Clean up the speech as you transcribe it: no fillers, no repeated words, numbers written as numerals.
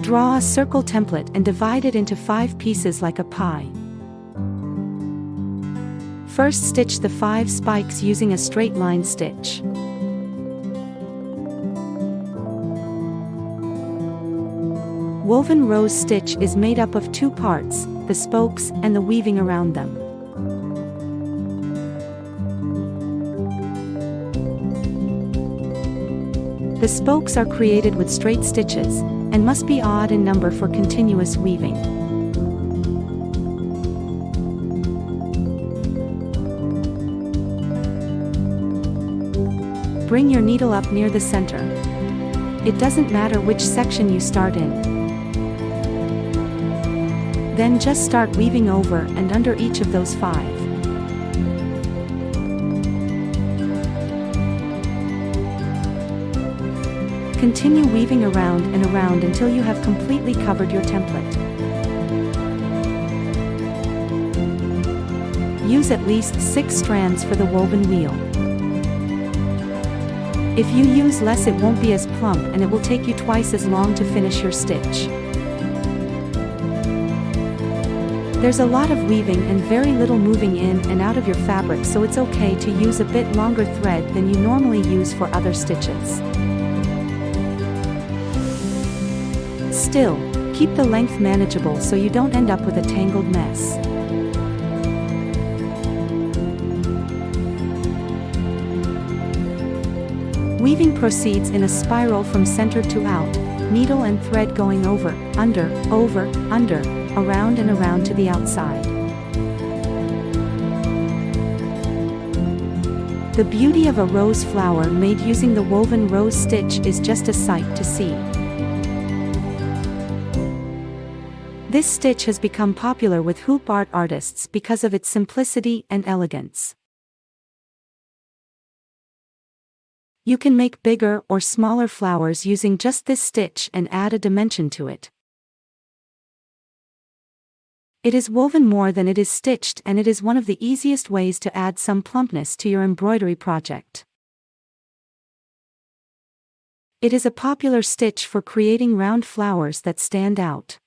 Draw a circle template and divide it into 5 pieces like a pie. First, stitch the 5 spikes using a straight line stitch. Woven rose stitch is made up of 2 parts, the spokes and the weaving around them. The spokes are created with straight stitches, and must be odd in number for continuous weaving. Bring your needle up near the center. It doesn't matter which section you start in. Then just start weaving over and under each of those 5. Continue weaving around and around until you have completely covered your template. Use at least 6 strands for the woven wheel. If you use less, it won't be as plump and it will take you twice as long to finish your stitch. There's a lot of weaving and very little moving in and out of your fabric, so it's okay to use a bit longer thread than you normally use for other stitches. Still, keep the length manageable so you don't end up with a tangled mess. Weaving proceeds in a spiral from center to out, needle and thread going over, under, around and around to the outside. The beauty of a rose flower made using the woven rose stitch is just a sight to see. This stitch has become popular with hoop art artists because of its simplicity and elegance. You can make bigger or smaller flowers using just this stitch and add a dimension to it. It is woven more than it is stitched, and it is one of the easiest ways to add some plumpness to your embroidery project. It is a popular stitch for creating round flowers that stand out.